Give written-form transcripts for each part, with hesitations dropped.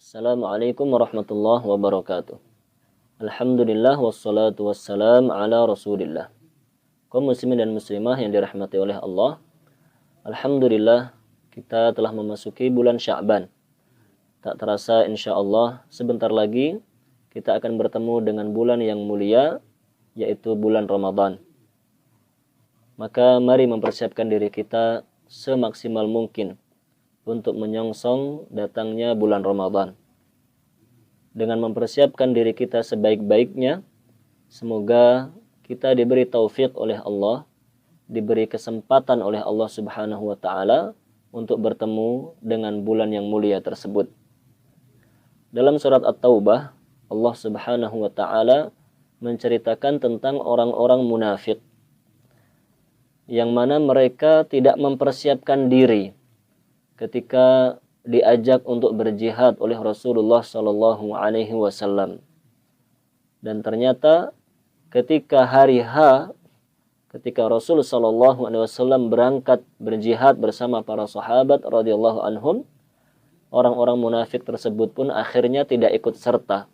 Assalamualaikum warahmatullahi wabarakatuh. Alhamdulillah wassalatu wassalam ala Rasulillah. Kaum muslimin dan muslimah yang dirahmati oleh Allah, alhamdulillah kita telah memasuki bulan Sya'ban. Tak terasa insyaallah sebentar lagi kita akan bertemu dengan bulan yang mulia, yaitu bulan Ramadan. Maka mari mempersiapkan diri kita semaksimal mungkin untuk menyongsong datangnya bulan Ramadan. Dengan mempersiapkan diri kita sebaik-baiknya, semoga kita diberi taufik oleh Allah, diberi kesempatan oleh Allah Subhanahu wa taala untuk bertemu dengan bulan yang mulia tersebut. Dalam surat At-Taubah, Allah Subhanahu wa taala menceritakan tentang orang-orang munafik yang mana mereka tidak mempersiapkan diri ketika diajak untuk berjihad oleh Rasulullah Shallallahu Alaihi Wasallam. Dan ternyata ketika hari H, ketika Rasul Shallallahu Alaihi Wasallam berangkat berjihad bersama para sahabat radhiyallahu anhum, orang-orang munafik tersebut pun akhirnya tidak ikut serta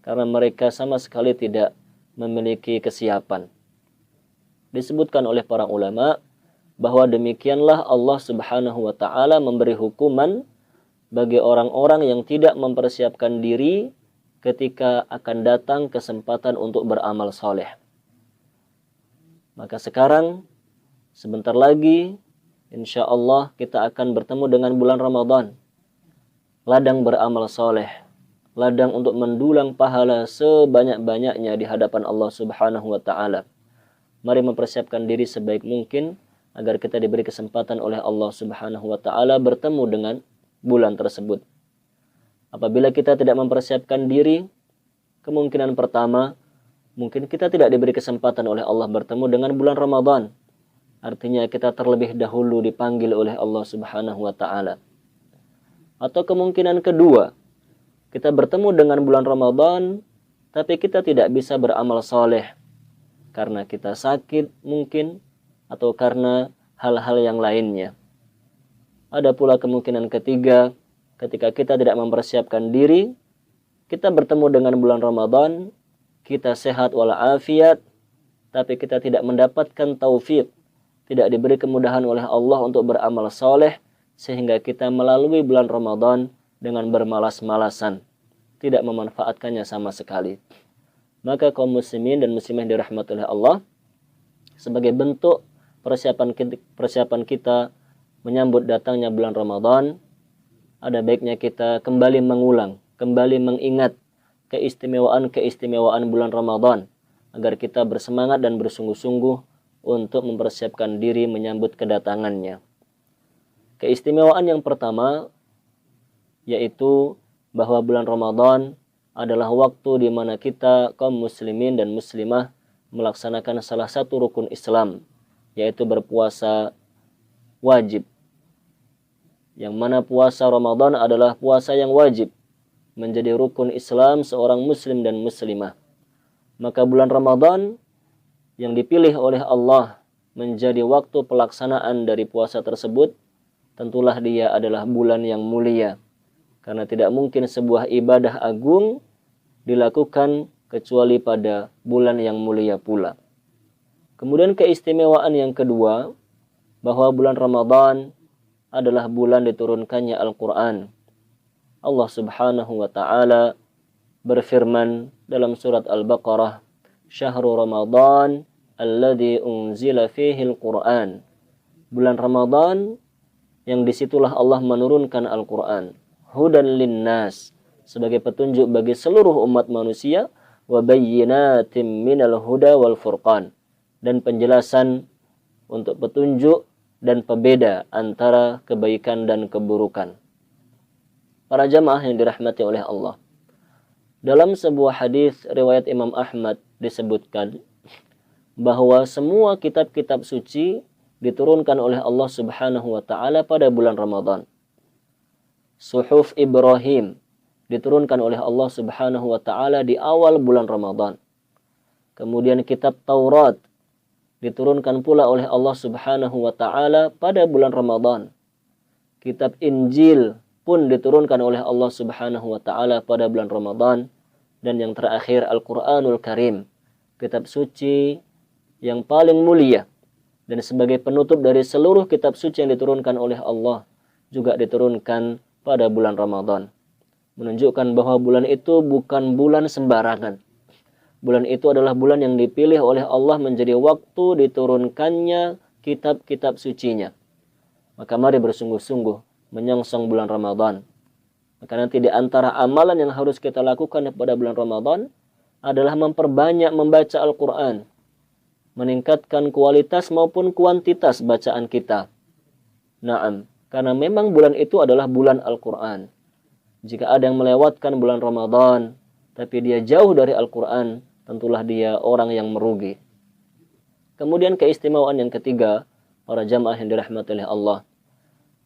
karena mereka sama sekali tidak memiliki kesiapan. Disebutkan oleh para ulama bahwa demikianlah Allah Subhanahu wa taala memberi hukuman bagi orang-orang yang tidak mempersiapkan diri ketika akan datang kesempatan untuk beramal soleh. Maka sekarang sebentar lagi insya Allah kita akan bertemu dengan bulan Ramadan. Ladang beramal soleh, ladang untuk mendulang pahala sebanyak-banyaknya di hadapan Allah Subhanahu wa taala. Mari mempersiapkan diri sebaik mungkin agar kita diberi kesempatan oleh Allah Subhanahu wa taala bertemu dengan bulan tersebut. Apabila kita tidak mempersiapkan diri, kemungkinan pertama, mungkin kita tidak diberi kesempatan oleh Allah bertemu dengan bulan Ramadan. Artinya kita terlebih dahulu dipanggil oleh Allah Subhanahu wa taala. Atau kemungkinan kedua, kita bertemu dengan bulan Ramadan, tapi kita tidak bisa beramal soleh karena kita sakit mungkin, atau karena hal-hal yang lainnya. Ada pula kemungkinan ketiga, ketika kita tidak mempersiapkan diri, kita bertemu dengan bulan Ramadan, kita sehat walafiat, tapi kita tidak mendapatkan taufik, tidak diberi kemudahan oleh Allah untuk beramal soleh, sehingga kita melalui bulan Ramadan dengan bermalas-malasan, tidak memanfaatkannya sama sekali. Maka kaum muslimin dan muslimah yang dirahmati oleh Allah, sebagai bentuk persiapan kita menyambut datangnya bulan Ramadan, ada baiknya kita kembali mengulang, kembali mengingat keistimewaan bulan Ramadan, agar kita bersemangat dan bersungguh-sungguh untuk mempersiapkan diri menyambut kedatangannya. Keistimewaan yang pertama yaitu bahwa bulan Ramadan adalah waktu di mana kita kaum muslimin dan muslimah melaksanakan salah satu rukun Islam, yaitu berpuasa wajib. Yang mana puasa Ramadan adalah puasa yang wajib, menjadi rukun Islam seorang muslim dan muslimah. Maka bulan Ramadan yang dipilih oleh Allah menjadi waktu pelaksanaan dari puasa tersebut, tentulah dia adalah bulan yang mulia. Karena tidak mungkin sebuah ibadah agung dilakukan kecuali pada bulan yang mulia pula. Kemudian keistimewaan yang kedua, bahwa bulan Ramadan adalah bulan diturunkannya Al-Quran. Allah Subhanahu wa ta'ala berfirman dalam surat Al-Baqarah, Syahrul Ramadan alladhi unzila fihi Al-Quran. Bulan Ramadan yang disitulah Allah menurunkan Al-Quran. Hudan linnas, sebagai petunjuk bagi seluruh umat manusia, wa bayyinatim minal huda wal furqan, dan penjelasan untuk petunjuk dan pembeda antara kebaikan dan keburukan. Para jamaah yang dirahmati oleh Allah, dalam sebuah hadis riwayat Imam Ahmad disebutkan bahwa semua kitab-kitab suci diturunkan oleh Allah Subhanahu wa taala pada bulan Ramadan. Suhuf Ibrahim diturunkan oleh Allah Subhanahu wa taala di awal bulan Ramadan. Kemudian kitab Taurat diturunkan pula oleh Allah Subhanahu wa taala pada bulan Ramadan. Kitab Injil pun diturunkan oleh Allah Subhanahu wa taala pada bulan Ramadan. Dan yang terakhir Al-Qur'anul Karim, kitab suci yang paling mulia dan sebagai penutup dari seluruh kitab suci yang diturunkan oleh Allah, juga diturunkan pada bulan Ramadan. Menunjukkan bahwa bulan itu bukan bulan sembarangan. Bulan itu adalah bulan yang dipilih oleh Allah menjadi waktu diturunkannya kitab-kitab sucinya. Maka mari bersungguh-sungguh menyongsong bulan Ramadan. Maka nanti di antara amalan yang harus kita lakukan pada bulan Ramadan adalah memperbanyak membaca Al-Quran. Meningkatkan kualitas maupun kuantitas bacaan kita. Naam, karena memang bulan itu adalah bulan Al-Quran. Jika ada yang melewatkan bulan Ramadan, tapi dia jauh dari Al-Quran, tentulah dia orang yang merugi. Kemudian keistimewaan yang ketiga, para jamaah yang dirahmati oleh Allah,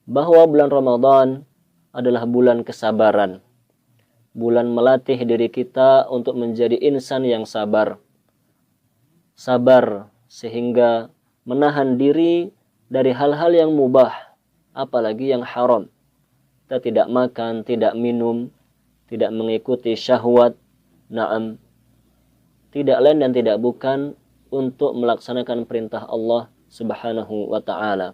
bahwa bulan Ramadan adalah bulan kesabaran. Bulan melatih diri kita untuk menjadi insan yang sabar. Sabar sehingga menahan diri dari hal-hal yang mubah, apalagi yang haram. Kita tidak makan, tidak minum, tidak mengikuti syahwat, na'am, tidak lain dan tidak bukan untuk melaksanakan perintah Allah Subhanahu wa ta'ala.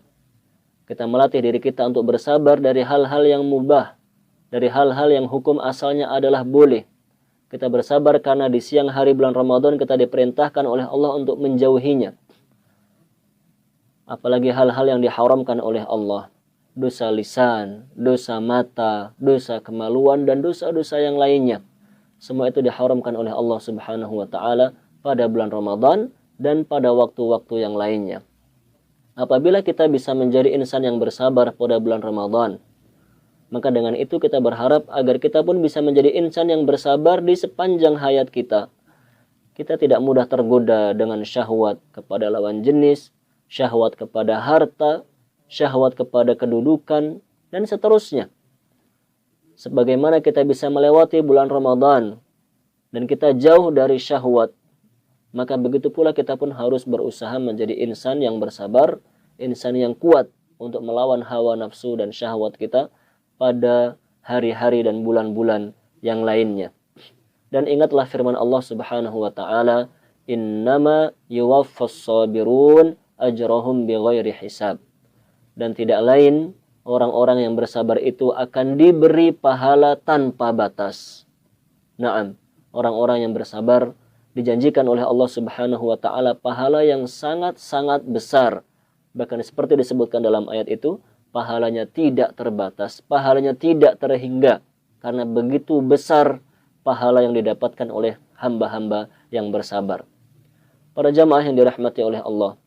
Kita melatih diri kita untuk bersabar dari hal-hal yang mubah, dari hal-hal yang hukum asalnya adalah boleh. Kita bersabar karena di siang hari bulan Ramadan kita diperintahkan oleh Allah untuk menjauhinya. Apalagi hal-hal yang diharamkan oleh Allah. Dosa lisan, dosa mata, dosa kemaluan, dan dosa-dosa yang lainnya. Semua itu diharamkan oleh Allah Subhanahu wa ta'ala pada bulan Ramadan dan pada waktu-waktu yang lainnya. Apabila kita bisa menjadi insan yang bersabar pada bulan Ramadan, maka dengan itu kita berharap agar kita pun bisa menjadi insan yang bersabar di sepanjang hayat kita. Kita tidak mudah tergoda dengan syahwat kepada lawan jenis, syahwat kepada harta, syahwat kepada kedudukan, dan seterusnya. Sebagaimana kita bisa melewati bulan Ramadan dan kita jauh dari syahwat, maka begitu pula kita pun harus berusaha menjadi insan yang bersabar, insan yang kuat untuk melawan hawa nafsu dan syahwat kita pada hari-hari dan bulan-bulan yang lainnya. Dan ingatlah firman Allah Subhanahu wa ta'ala, innama yuwaffas sabirun ajrahum bighairi hisab. Dan tidak lain, orang-orang yang bersabar itu akan diberi pahala tanpa batas. Naam, orang-orang yang bersabar dijanjikan oleh Allah Subhanahu wa ta'ala pahala yang sangat-sangat besar. Bahkan seperti disebutkan dalam ayat itu, pahalanya tidak terbatas, pahalanya tidak terhingga. Karena begitu besar pahala yang didapatkan oleh hamba-hamba yang bersabar. Para jamaah yang dirahmati oleh Allah.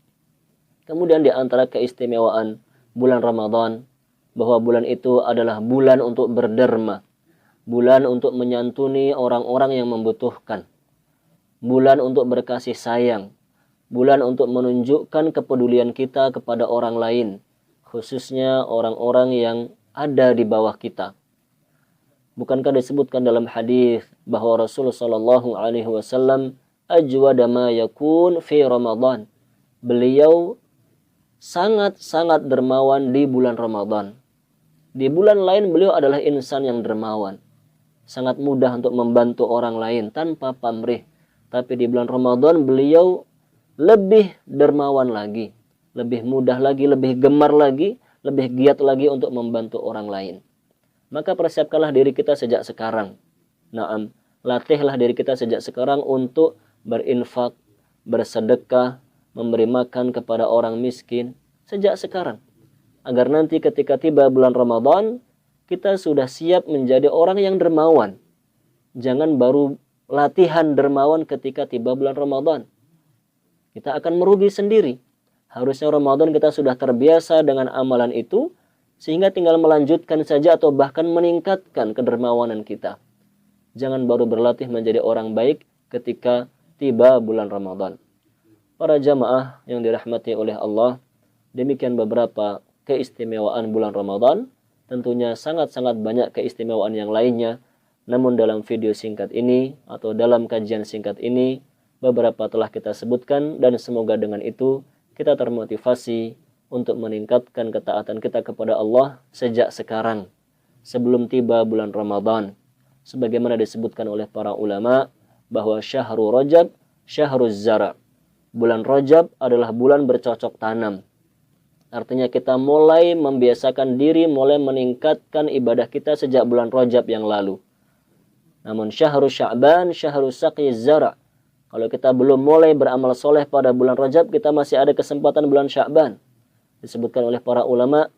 Kemudian di antara keistimewaan bulan Ramadan, bahwa bulan itu adalah bulan untuk berderma, bulan untuk menyantuni orang-orang yang membutuhkan, bulan untuk berkasih sayang, bulan untuk menunjukkan kepedulian kita kepada orang lain, khususnya orang-orang yang ada di bawah kita. Bukankah disebutkan dalam hadis bahwa Rasulullah sallallahu alaihi wasallam ajwada ma yakun fi Ramadan. Beliau sangat-sangat dermawan di bulan Ramadan. Di bulan lain beliau adalah insan yang dermawan. Sangat mudah untuk membantu orang lain tanpa pamrih. Tapi di bulan Ramadan beliau lebih dermawan lagi. Lebih mudah lagi, lebih gemar lagi, lebih giat lagi untuk membantu orang lain. Maka persiapkanlah diri kita sejak sekarang. Naam, latihlah diri kita sejak sekarang untuk berinfak, bersedekah, memberi makan kepada orang miskin sejak sekarang. Agar nanti ketika tiba bulan Ramadan, kita sudah siap menjadi orang yang dermawan. Jangan baru latihan dermawan ketika tiba bulan Ramadan. Kita akan merugi sendiri. Harusnya Ramadan kita sudah terbiasa dengan amalan itu, sehingga tinggal melanjutkan saja atau bahkan meningkatkan kedermawanan kita. Jangan baru berlatih menjadi orang baik ketika tiba bulan Ramadan. Para jamaah yang dirahmati oleh Allah, demikian beberapa keistimewaan bulan Ramadan. Tentunya sangat-sangat banyak keistimewaan yang lainnya. Namun dalam video singkat ini atau dalam kajian singkat ini, beberapa telah kita sebutkan, dan semoga dengan itu kita termotivasi untuk meningkatkan ketaatan kita kepada Allah sejak sekarang. sebelum tiba bulan Ramadan. Sebagaimana disebutkan oleh para ulama bahwa syahrul Rajab syahruz zara. Bulan Rajab adalah bulan bercocok tanam. Artinya kita mulai membiasakan diri, mulai meningkatkan ibadah kita sejak bulan Rajab yang lalu. Namun syahrul Sya'ban syahrul saqiz zara. Kalau kita belum mulai beramal soleh pada bulan Rajab, kita masih ada kesempatan bulan Sya'ban. Disebutkan oleh para ulama,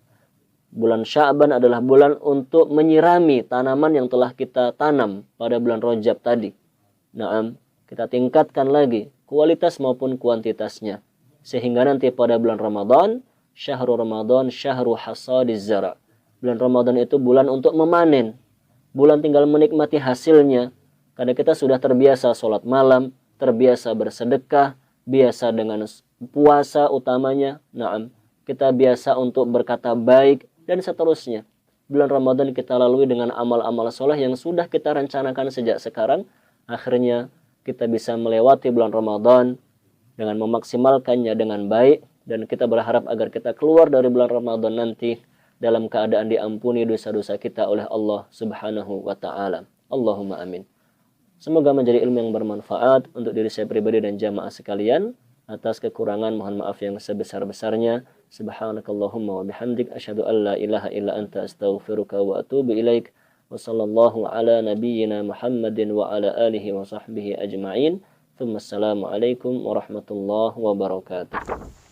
bulan Sya'ban adalah bulan untuk menyirami tanaman yang telah kita tanam pada bulan Rajab tadi. Naam, kita tingkatkan lagi kualitas maupun kuantitasnya. Sehingga nanti pada bulan Ramadan, syahrul Ramadan, syahrul hasadiz zara. Bulan Ramadan itu bulan untuk memanen. Bulan tinggal menikmati hasilnya. Karena kita sudah terbiasa sholat malam, terbiasa bersedekah, biasa dengan puasa utamanya. Naam, kita biasa untuk berkata baik, dan seterusnya. Bulan Ramadan kita lalui dengan amal-amal soleh yang sudah kita rencanakan sejak sekarang. Akhirnya kita bisa melewati bulan Ramadan dengan memaksimalkannya dengan baik. Dan kita berharap agar kita keluar dari bulan Ramadan nanti dalam keadaan diampuni dosa-dosa kita oleh Allah Subhanahu wa ta'ala. Allahumma amin. Semoga menjadi ilmu yang bermanfaat untuk diri saya pribadi dan jamaah sekalian. Atas kekurangan mohon maaf yang sebesar-besarnya. Subhanakallahumma wa bihamdik asyhadu an la ilaha illa anta astaghfiruka wa atubu ilaik. Wa sallallahu ala nabiyyina Muhammadin wa ala alihi wa sahbihi ajma'in. Thumma assalamu alaikum warahmatullahi wabarakatuh.